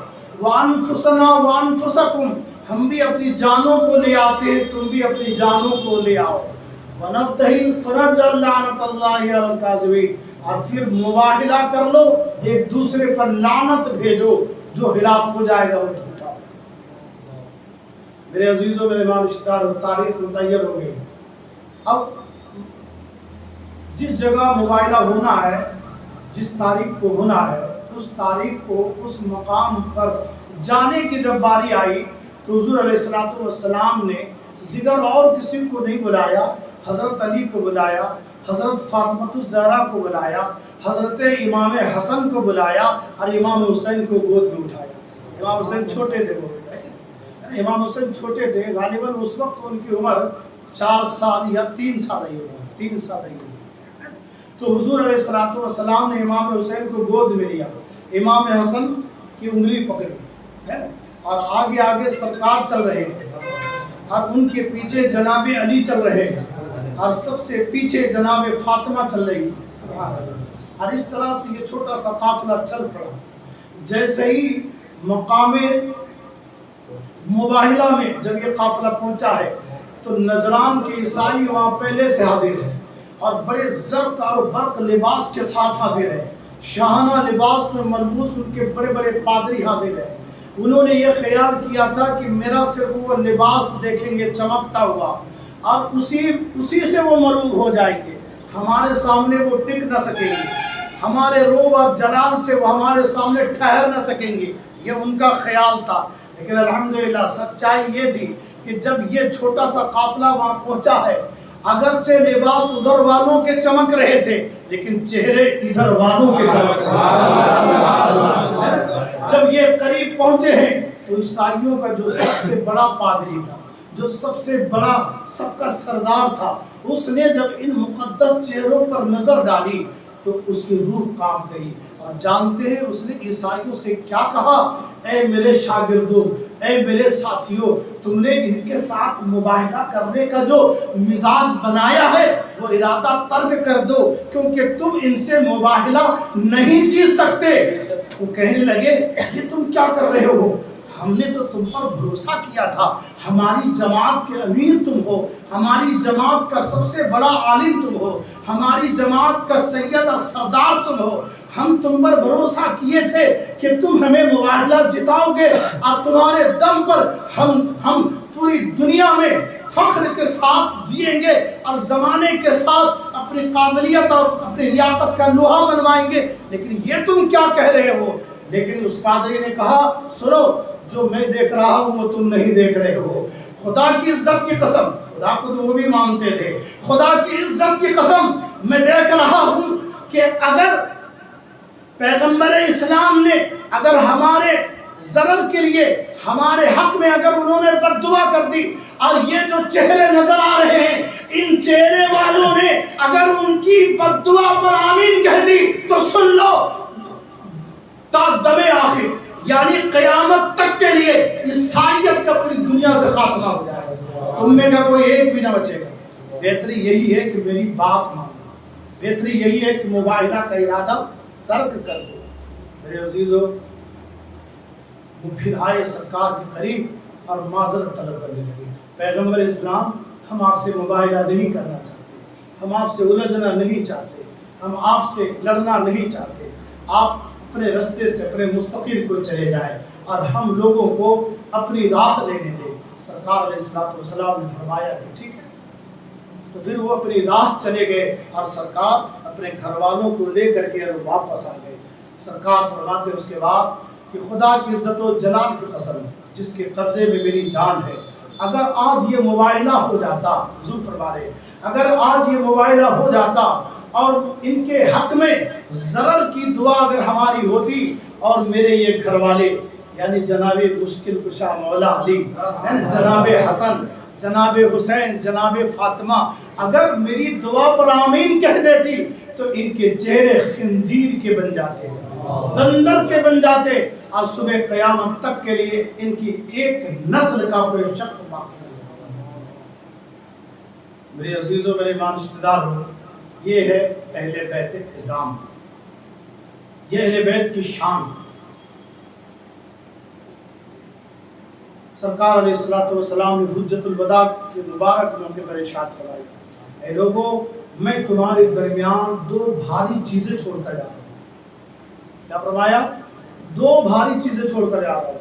وَأَنفُسَنَا وَأَنفُسَكُمْ، ہم بھی اپنی جانوں کو لے آتے ہیں، تم بھی اپنی جانوں کو لے آؤ، وَنَبْتَهِلْ فَنَجْعَلْ لَعْنَةَ اللَّهِ عَلَى الْكَاذِبِينَ، اور پھر مباہلہ کر لو، ایک دوسرے پر لعنت بھیجو، جو ہلاک ہو جائے گا وہ جھوٹا ہوگا۔ میرے عزیزوں، میرے رشتہ دار، تاریخ متعین ہو گئی۔ اب جس جگہ مباہلہ ہونا ہے، جس تاریخ کو ہونا ہے، اس تاریخ کو اس مقام پر جانے کی جب باری آئی تو حضور علیہ السلام نے دیگر اور کسی کو نہیں بلایا، حضرت علی کو بلایا، حضرت فاطمہ الزہرا کو بلایا، حضرت امام حسن کو بلایا اور امام حسین کو گود میں اٹھایا۔ امام حسین چھوٹے تھے، امام حسین چھوٹے تھے، غالباً اس وقت ان کی عمر 4 سال یا 3 سال ہی ہوئی، 3 سال ہی ہوئی۔ تو حضور علیہ السلام نے امام حسین کو گود میں لیا، امام حسن کی انگلی پکڑی ہے نا، اور آگے آگے سرکار چل رہے ہیں اور ان کے پیچھے جناب علی چل رہے ہیں اور سب سے پیچھے جناب فاطمہ چل رہی ہے، سبحان اللہ۔ اور اس طرح سے یہ چھوٹا سا قافلہ چل پڑا۔ جیسے ہی مقام مباہلہ میں جب یہ قافلہ پہنچا ہے تو نجران کے عیسائی وہاں پہلے سے حاضر ہیں اور بڑے زرق اور برق لباس کے ساتھ حاضر ہیں، شاہانہ لباس میں ملبوس ان کے بڑے بڑے پادری حاضر ہیں۔ انہوں نے یہ خیال کیا تھا کہ میرا صرف وہ لباس دیکھیں گے چمکتا ہوا اور اسی سے وہ مروب ہو جائیں گے۔ ہمارے سامنے وہ ٹک نہ سکیں گے، ہمارے روب اور جلال سے وہ ہمارے سامنے ٹھہر نہ سکیں گے، یہ ان کا خیال تھا۔ لیکن الحمدللہ سچائی یہ تھی کہ جب یہ چھوٹا سا قافلہ وہاں پہنچا ہے، اگرچہ لباس ادھر والوں کے چمک رہے تھے لیکن چہرے ادھر والوں کے چمک رہے تھے۔ جب یہ قریب پہنچے ہیں تو عیسائیوں کا جو سب سے بڑا پادری تھا، جو سب سے بڑا سب کا سردار تھا، اس نے جب ان مقدس چہروں پر نظر ڈالی تو اس کی روح کانپ گئی۔ اور جانتے ہیں اس نے عیسائیوں سے کیا کہا؟ اے میرے شاگردوں، اے میرے ساتھیوں، تم نے ان کے ساتھ مباہلہ کرنے کا جو مزاج بنایا ہے وہ ارادہ ترک کر دو، کیونکہ تم ان سے مباہلہ نہیں جیت سکتے۔ وہ کہنے لگے یہ تم کیا کر رہے ہو؟ ہم نے تو تم پر بھروسہ کیا تھا، ہماری جماعت کے امیر تم ہو، ہماری جماعت کا سب سے بڑا عالم تم ہو، ہماری جماعت کا سید اور سردار تم ہو، ہم تم پر بھروسہ کیے تھے کہ تم ہمیں مباہلہ جتاؤ گے اور تمہارے دم پر ہم پوری دنیا میں فخر کے ساتھ جئیں گے اور زمانے کے ساتھ اپنی قابلیت اور اپنی لیاقت کا لوہا منوائیں گے، لیکن یہ تم کیا کہہ رہے ہو؟ لیکن اس پادری نے کہا سنو، جو میں دیکھ رہا ہوں وہ تم نہیں دیکھ رہے ہو۔ خدا کی عزت کی قسم، خدا کو تو وہ بھی مانتے تھے، خدا کی عزت کی قسم میں دیکھ رہا ہوں کہ اگر پیغمبر اسلام نے اگر ہمارے ضرر کے لیے ہمارے حق میں اگر انہوں نے بد دعا کر دی، اور یہ جو چہرے نظر آ رہے ہیں ان چہرے والوں نے اگر ان کی بد دعا پر آمین کہہ دی تو سن لو، تا دم آخر یعنی قیامت تک کے لیے عیسائیت کا پوری دنیا سے خاتمہ ہو جائے گا، تم میں کا کوئی ایک بھی نہ بچے گا۔ بہتری یہی ہے کہ میری بات مانو، بہتری یہی ہے کہ مباہلہ کا ارادہ ترک کر دو۔ میرے عزیزو، وہ پھر آئے سرکار کے قریب اور معذرت طلب کرنے لگے، پیغمبر اسلام ہم آپ سے مباہلہ نہیں کرنا چاہتے، ہم آپ سے الجھنا نہیں چاہتے، ہم آپ سے لڑنا نہیں چاہتے، آپ اپنے رستے سے اپنے مستقل کو چلے جائیں اور ہم لوگوں کو اپنی راہ لینے دیں۔ سرکار علیہ السلام نے فرمایا کہ ٹھیک ہے، تو پھر وہ اپنی راہ چلے گئے اور سرکار اپنے گھر والوں کو لے کر کے واپس آ گئے۔ سرکار فرماتے اس کے بعد کہ خدا کی عزت و جلال کی قسم جس کے قبضے میں میری جان ہے، اگر آج یہ مباہلہ ہو جاتا، حضور فرما رہے اگر آج یہ مباہلہ ہو جاتا اور ان کے حق میں ضرر کی دعا اگر ہماری ہوتی اور میرے یہ گھر والے یعنی جناب مشکل کشا مولا علی، یعنی جناب حسن، جناب حسین، جناب فاطمہ اگر میری دعا پر آمین کہہ دیتی تو ان کے چہرے خنزیر کے بن جاتے، بندر کے بن جاتے، اور صبح قیامت تک کے لیے ان کی ایک نسل کا کوئی شخص باقی نہیں رہتا۔ میرے عزیزوں، میرے ایمان رشتہ دار ہو، یہ ہے اہل بیت اعظام، یہ اہل بیت کی شان۔ سرکار علیہ السلام نے حجت الوداع کے مبارک موقع پر ارشاد فرمایا، اے لوگوں میں تمہارے درمیان دو بھاری چیزیں چھوڑ کر جا رہا ہوں۔ کیا فرمایا؟ دو بھاری چیزیں چھوڑ کر جا رہا ہوں،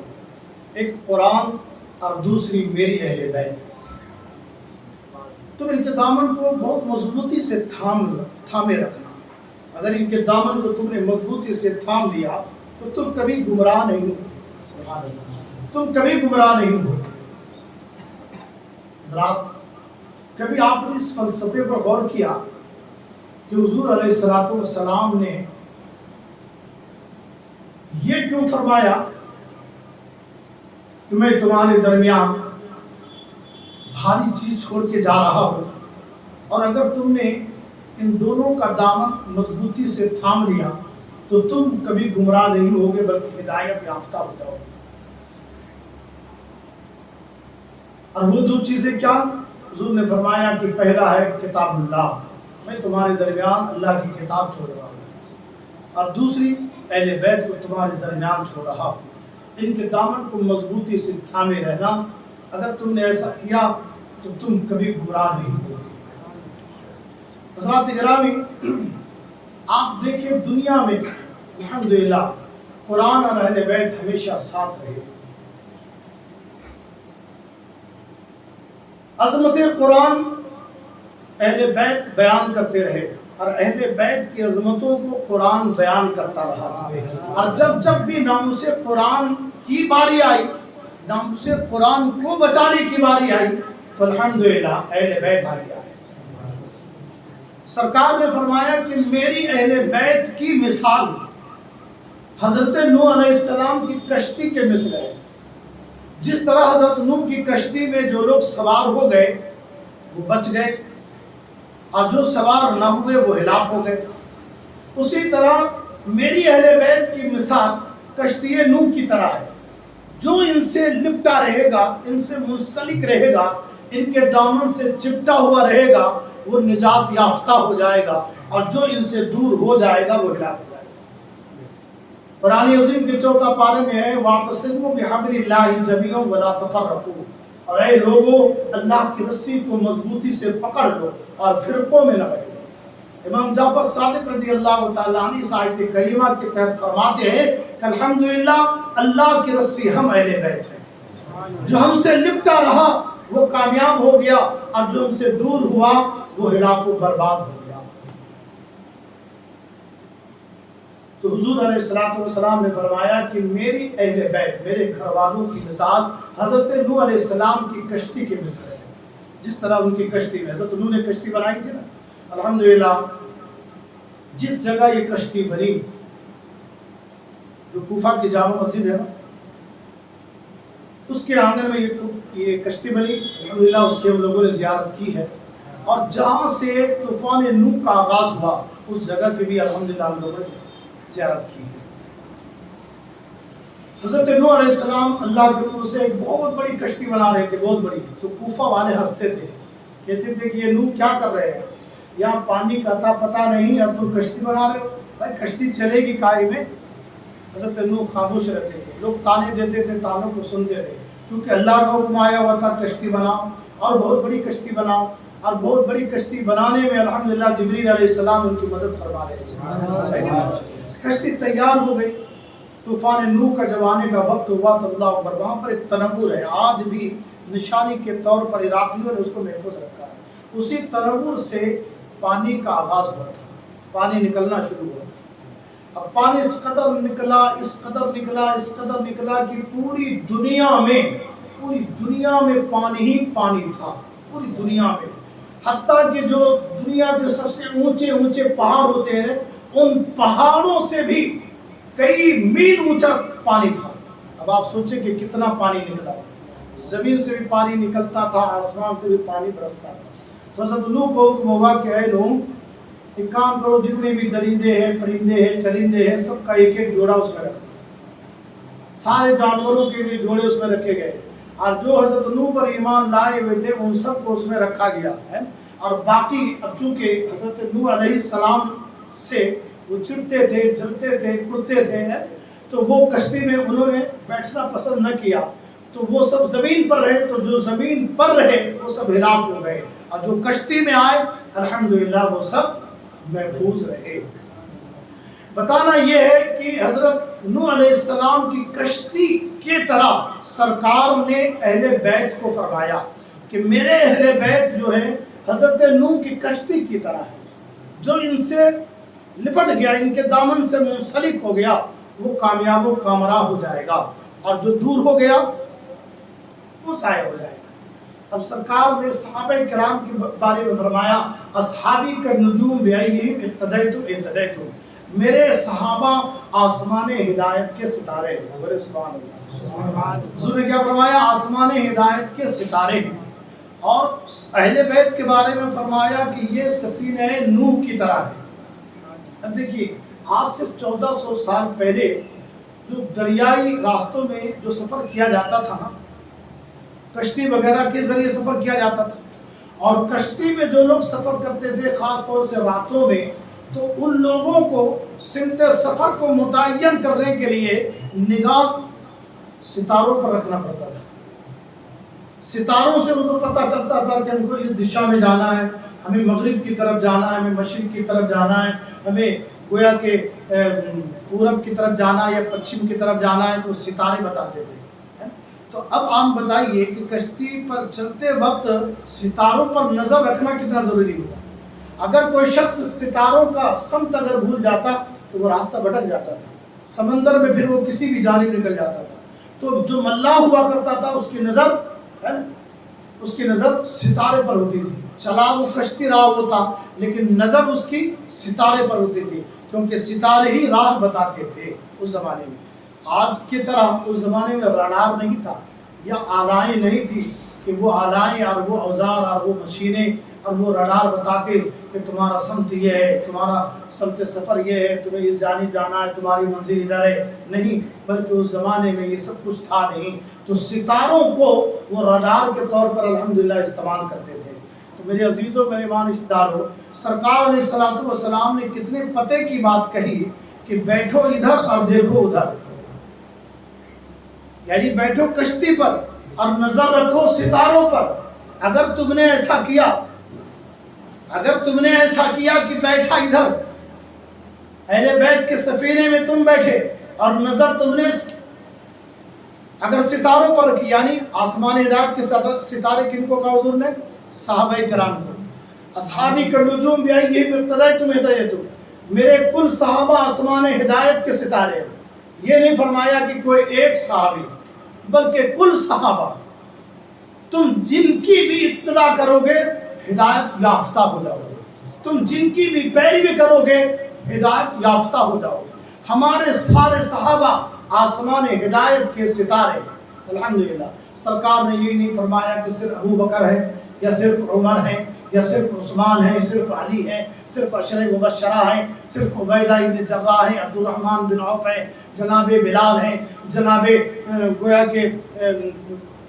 ایک قرآن اور دوسری میری اہل بیت۔ تم ان کے دامن کو بہت مضبوطی سے تھامے رکھنا، اگر ان کے دامن کو تم نے مضبوطی سے تھام لیا تو تم کبھی گمراہ نہیں ہوگے، سبحان اللہ، تم کبھی گمراہ نہیں ہوگے۔ حضرات، کبھی آپ نے اس فلسفے پر غور کیا کہ حضور علیہ السلام نے یہ کیوں فرمایا کہ میں تمہارے درمیان بھاری چیز چھوڑ کے جا رہا ہوں، اور اگر تم نے ان دونوں کا دامن مضبوطی سے تھام لیا تو تم کبھی گمراہ نہیں ہوگے بلکہ ہدایت یافتہ ہو جاؤ گے۔ اور وہ دو چیزیں کیا؟ حضور نے فرمایا کہ پہلا ہے کتاب اللہ، میں تمہارے درمیان اللہ کی کتاب چھوڑ رہا ہوں، اور دوسری اہل بیت کو تمہارے درمیان چھوڑ رہا ہوں، ان کے دامن کو مضبوطی سے تھامے رہنا، اگر تم نے ایسا کیا تو تم کبھی گمراہ نہیں ہوگے۔ حضرات گرامی، آپ دیکھیں دنیا میں الحمدللہ قرآن اور اہل بیت ہمیشہ ساتھ رہے۔ عظمت قرآن اہل بیت بیان کرتے رہے، اور اہل بیت کی عظمتوں کو قرآن بیان کرتا رہا، اور جب جب بھی ناموس قرآن کی باری آئی، ناموس قرآن کو بچانے کی باری آئی، تو الحمدللہ اہل بیت آ گیا ہے۔ سرکار نے فرمایا کہ میری اہل بیت کی مثال حضرت نوح علیہ السلام کی کشتی کے مثل ہے۔ جس طرح حضرت نوح کی کشتی میں جو لوگ سوار ہو گئے وہ بچ گئے، اور جو سوار نہ ہوئے وہ ہلاک ہو گئے، اسی طرح میری اہل بیت کی مثال کشتی نوح کی طرح ہے۔ جو ان سے لپٹا رہے گا، ان سے منسلک رہے گا، ان کے دامن سے چپٹا ہوا رہے گا، وہ نجات یافتہ ہو جائے گا، اور جو ان سے دور ہو جائے گا وہ ہلاک ہو جائے گا۔ قرآن عظیم کے 4 پارے میں ہے وَاعْتَصِمُوا بِحَبْلِ اللَّهِ جَمِيعًا وَلَا تَفَرَّقُوا، اور اے لوگو اللہ کی رسی کو مضبوطی سے پکڑ لو اور فرقوں میں نہ بٹو۔ امام جعفر صادق رضی اللہ تعالیٰ عنہ اس آیت کریمہ کے تحت فرماتے ہیں کہ الحمدللہ اللہ کی رسی ہم اہل بیت ہیں، جو ہم سے لپٹا رہا وہ کامیاب ہو گیا، اور جو ہم سے دور ہوا وہ ہلاک و برباد ہو گیا۔ تو حضور علیہ السلام نے فرمایا کہ میری اہل بیت، میرے گھر والوں کی مثال حضرت نوح علیہ السلام کی کشتی کی مثل ہے۔ جس طرح ان کی کشتی میں حضرت نوح نے کشتی بنائی تھی نا، الحمدللہ جس جگہ یہ کشتی بنی، جو کوفہ کی جامع مسجد ہے نا، اس کے آنگن میں یہ کشتی بنی، الحمدللہ اس کے ہم لوگوں نے زیارت کی ہے، اور جہاں سے طوفان نوح کا آغاز ہوا اس جگہ کی بھی الحمدللہ ہم لوگوں نے زیارت کی ہے۔ حضرت نوح علیہ السلام اللہ کے نور سے ایک بہت بڑی کشتی بنا رہے تھے، بہت بڑی، تو کوفہ والے ہنستے تھے، کہتے تھے کہ یہ نوح کیا کر رہے ہیں، یہاں پانی کا اتا پتہ نہیں اور تم کشتی بنا رہے ہو، بھائی کشتی چلے گی کائی میں۔ حضرت نوح خاموش رہتے تھے، لوگ تانے دیتے تھے، تانوں کو سنتے تھے، کیونکہ اللہ کا حکم آیا ہوا تھا کشتی بناؤ، اور بہت بڑی کشتی بناؤ، اور بہت بڑی کشتی بنانے میں الحمدللہ جبریل علیہ السلام ان کی مدد فرما رہے تھے۔ کشتی تیار ہو گئی، طوفان نوح کا جب آنے کا وقت ہوا تو اللہ اکبر، وہاں پر ایک تنور ہے، آج بھی نشانی کے طور پر عراقیوں نے اس کو محفوظ رکھا ہے۔ اسی تنور سے پانی کا آغاز ہوا تھا، پانی نکلنا شروع ہوا تھا۔ اب پانی اس قدر نکلا، اس قدر نکلا، اس قدر نکلا کہ پوری دنیا میں پانی ہی پانی تھا، پوری دنیا میں، حتیٰ کہ جو دنیا کے سب سے اونچے اونچے پہاڑ ہوتے ہیں ان پہاڑوں سے بھی کئی میل اونچا پانی تھا۔ اب آپ سوچیں کہ کتنا پانی نکلا، زمین سے بھی پانی نکلتا تھا، آسمان سے بھی پانی برستا تھا۔ تو حضرت نوح کو حکم ہوا کہ اے نوح ایک کام کرو، جتنے بھی درندے ہیں، پرندے ہیں، چرندے ہیں، سب کا ایک ایک جوڑا اس میں رکھنا۔ سارے جانوروں کے بھی جوڑے اس میں رکھے گئے، اور جو حضرت نوح پر ایمان لائے ہوئے تھے ان سب کو اس میں رکھا گیا ہے۔ اور باقی اب چونکہ حضرت نوح علیہ السلام سے وہ چڑھتے تھے، جلتے تھے، کڑتے تھے، تو وہ کشتی میں انہوں نے بیٹھنا پسند نہ کیا، تو وہ سب زمین پر رہے، تو جو زمین پر رہے وہ سب ہلاک ہو گئے، اور جو کشتی میں آئے الحمدللہ وہ سب محفوظ رہے۔ بتانا یہ ہے کہ حضرت نوح علیہ السلام کی کشتی کی طرح سرکار نے اہل بیت کو فرمایا کہ میرے اہل بیت جو ہیں حضرت نوح کی کشتی کی طرح ہے، جو ان سے لپٹ گیا، ان کے دامن سے منسلک ہو گیا وہ کامیاب و کامرا ہو جائے گا، اور جو دور ہو گیا وہ ضائع ہو جائے گا۔ اب سرکار نے صحابہ کرام کے بارے میں فرمایا اصحابی کالنجوم بأیہم اقتدیتم اہتدیتم، میرے صحابہ آسمان ہدایت کے ستارے ہیں۔ بولے سبحان اللہ۔ حضور نے کیا فرمایا؟ آسمان ہدایت کے ستارے ہیں۔ اور اہل بیت کے بارے میں فرمایا کہ یہ سفینہ نوح کی طرح ہے۔ اب دیکھیے آج سے 1400 سال پہلے جو دریائی راستوں میں جو سفر کیا جاتا تھا نا، کشتی وغیرہ کے ذریعے سفر کیا جاتا تھا، اور کشتی میں جو لوگ سفر کرتے تھے خاص طور سے راتوں میں، تو ان لوگوں کو سمت سفر کو متعین کرنے کے لیے نگاہ ستاروں پر رکھنا پڑتا تھا۔ ستاروں سے ان کو پتہ چلتا تھا کہ ہم کو اس دشا میں جانا ہے، ہمیں مغرب کی طرف جانا ہے، ہمیں مشرق کی طرف جانا ہے، ہمیں گویا کہ پورب کی طرف جانا ہے یا پچھم کی طرف جانا ہے، تو ستارے بتاتے تھے۔ تو اب آپ بتائیے کہ کشتی پر چلتے وقت ستاروں پر نظر رکھنا کتنا ضروری ہوتا ہے۔ اگر کوئی شخص ستاروں کا سمت اگر بھول جاتا تو وہ راستہ بھٹک جاتا تھا، سمندر میں پھر وہ کسی بھی جانب نکل جاتا تھا۔ تو جو ملاح ہوا کرتا تھا اس کی نظر ہے نا، اس کی نظر ستارے پر ہوتی تھی، چلا وہ کشتی راہ وہ تھا لیکن نظر اس کی ستارے پر ہوتی تھی، کیونکہ ستارے ہی راہ بتاتے تھے اس زمانے میں۔ آج کی طرح اس زمانے میں رڈار نہیں تھا یا آلائیں نہیں تھی کہ وہ آلائیں اور وہ اوزار اور وہ مشینیں اور وہ رڈار بتاتے کہ تمہارا سمت یہ ہے، تمہارا سمت سفر یہ ہے، تمہیں اس جانب جانا ہے، تمہاری منزل ادھر ہے، نہیں، بلکہ اس زمانے میں یہ سب کچھ تھا نہیں۔ تو ستاروں کو وہ رڈار کے طور پر الحمدللہ استعمال کرتے تھے۔ تو میرے عزیزوں، میرے ایمان رشتہ داروں، سرکار علیہ الصلوۃ والسلام نے کتنے پتے کی بات کہی کہ بیٹھو ادھر اور دیکھو ادھر، یعنی بیٹھو کشتی پر اور نظر رکھو ستاروں پر۔ اگر تم نے ایسا کیا، اگر تم نے ایسا کیا کہ بیٹھا ادھر، اہل بیت کے سفینے میں تم بیٹھے اور نظر تم نے اگر ستاروں پر رکھی، یعنی آسمان ہدایت کے ستارے کن کو کہا حضور نے؟ صحابہ کرام کو۔ اصحابی کالنجوم بأیہم اقتدیتم اہتدیتم، میرے کل صحابہ آسمان ہدایت کے ستارے ہیں۔ یہ نہیں فرمایا کہ کوئی ایک صحابی، بلکہ کل صحابہ، تم جن کی بھی اقتدا کرو گے ہدایت یافتہ ہو جاؤ گے، تم جن کی بھی پیروی کرو گے ہدایت یافتہ ہو جاؤ گے۔ ہمارے سارے صحابہ آسمان ہدایت کے ستارے ہیں الحمدللہ۔ سرکار نے یہ نہیں فرمایا کہ صرف ابو بکر ہے یا صرف عمر ہے یا صرف عثمان ہے، صرف علی ہے، صرف عشرہ مبشرہ ہیں، صرف عبیدہ ابن جراح ہے، عبد الرحمن بن عوف ہے، جناب بلال ہیں، جناب گویا کہ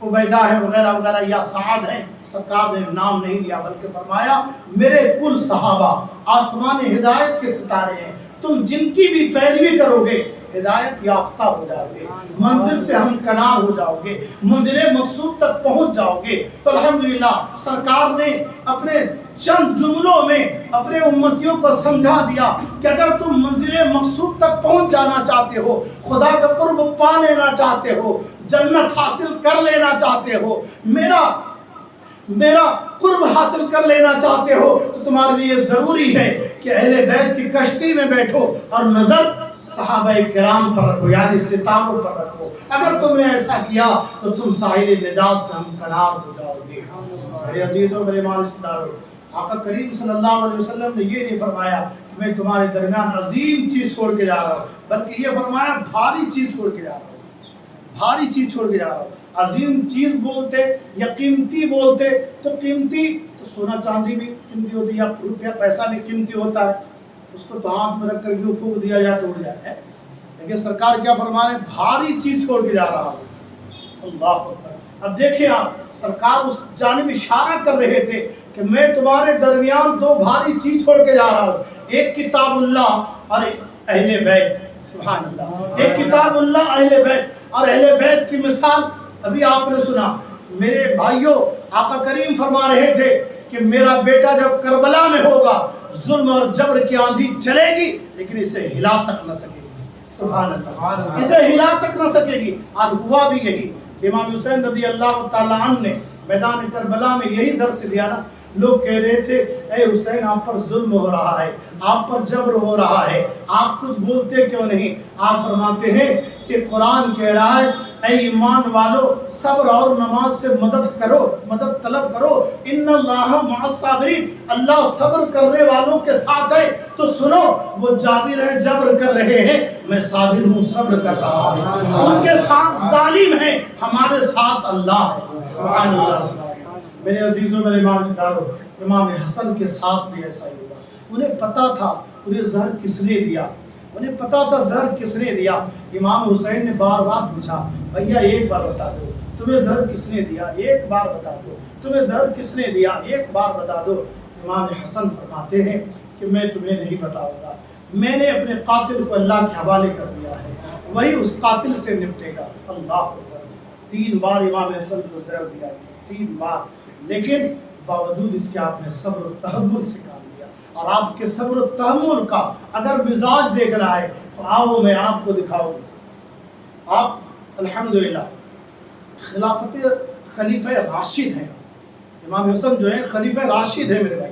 عبیدہ ہے وغیرہ وغیرہ، یا سعد ہیں۔ سرکار نے نام نہیں لیا بلکہ فرمایا میرے کل صحابہ آسمان ہدایت کے ستارے ہیں، تم جن کی بھی پیروی کرو گے ہدایت یافتہ ہو جاؤ گے، منزل سے ہم کنار ہو جاؤ گے، منزل مقصود تک پہنچ جاؤ گے۔ تو الحمدللہ سرکار نے اپنے چند جملوں میں اپنے امتیوں کو سمجھا دیا کہ اگر تم منزل مقصود تک پہنچ جانا چاہتے ہو، خدا کا قرب پا لینا چاہتے ہو، جنت حاصل کر لینا چاہتے ہو، میرا قرب حاصل کر لینا چاہتے ہو، تو تمہارے لیے ضروری ہے کہ اہل بیت کی کشتی میں بیٹھو اور نظر صحابہ کرام پر رکھو، یعنی ستاروں پر رکھو۔ اگر تم نے ایسا کیا تو تم ساحل نجات سے ہمکنار ہو جاؤ گے۔ میرے عزیزوں، میرے رشتہ داروں، آقا کریم صلی اللہ علیہ وسلم نے یہ نہیں فرمایا کہ میں تمہارے درمیان عظیم چیز چھوڑ کے جا رہا ہوں، بلکہ یہ فرمایا بھاری چیز چھوڑ کے جا رہا ہوں، بھاری چیز چھوڑ کے جا رہا ہوں۔ عظیم چیز بولتے یا قیمتی بولتے تو قیمتی تو سونا چاندی بھی قیمتی ہوتی ہے، یا روپیہ پیسہ بھی قیمتی ہوتا ہے، اس کو تو ہاتھ میں رکھ کر یوں پھونک دیا جائے تو اڑ جائے۔ لیکن سرکار کیا فرما رہے ہیں؟ بھاری چیز چھوڑ کے جا رہا ہوں۔ اللہ اکبر۔ اب دیکھیں آپ، سرکار اس جانب اشارہ کر رہے تھے کہ میں تمہارے درمیان دو بھاری چیز چھوڑ کے جا رہا ہوں، ایک کتاب اللہ اور اہل بیت۔ سبحان اللہ۔ ایک کتاب اللہ، اہل بیت، اور اہل بیت کی مثال ابھی آپ نے سنا۔ میرے بھائیوں، آقا کریم فرما رہے تھے کہ میرا بیٹا جب کربلا میں ہوگا، ظلم اور جبر کی آندھی چلے گی لیکن اسے ہلا تک نہ سکے گی۔ سبحان اللہ، اسے ہلا تک نہ سکے گی۔ آج ہوا بھی یہی، امام حسین رضی اللہ تعالیٰ عنہ نے میدان کربلا میں یہی درس دیا نا۔ لوگ کہہ رہے تھے اے حسین آپ پر ظلم ہو رہا ہے، آپ پر جبر ہو رہا ہے، آپ کچھ بولتے کیوں نہیں؟ آپ فرماتے ہیں کہ قرآن کہہ رہا ہے اے ایمان والو صبر اور نماز سے مدد کرو، مدد طلب کرو، ان اللہ مع الصابرین، اللہ صبر کرنے والوں کے ساتھ ہے۔ تو سنو، وہ جابر ہیں جبر کر رہے ہیں، میں صابر ہوں صبر کر رہا ہوں۔ ان کے ساتھ ظالم ہیں، ہمارے ساتھ اللہ ہے۔ سبحان اللہ، سبحان اللہ۔ میرے عزیزوں، میرے ایمانداروں، امام حسن کے ساتھ بھی ایسا ہی ہوا۔ انہیں پتا تھا انہیں زہر کس نے دیا، انہیں پتا تھا زہر کس نے دیا۔ امام حسین نے بار بار پوچھا بھیا ایک بار بتا دو تمہیں زہر کس نے دیا، ایک بار بتا دو تمہیں زہر کس نے دیا، ایک بار بتا دو۔ امام حسن فرماتے ہیں کہ میں تمہیں نہیں بتاؤں گا، میں نے اپنے قاتل کو اللہ کے حوالے کر دیا ہے، وہی اس قاتل سے نپٹے گا۔ اللہ اکبر۔ 3 بار امام حسن کو زہر دیا گیا، 3 بار، لیکن باوجود اس کے آپ نے صبر و تحمل سے کام لیا۔ اور آپ کے صبر و تحمل کا اگر مزاج دیکھنا ہے تو آؤ میں آپ کو دکھاؤں۔ آپ الحمدللہ خلیفہ راشد ہیں، امام حسن جو ہیں خلیفہ راشد ہیں میرے بھائی،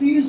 30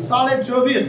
24.5।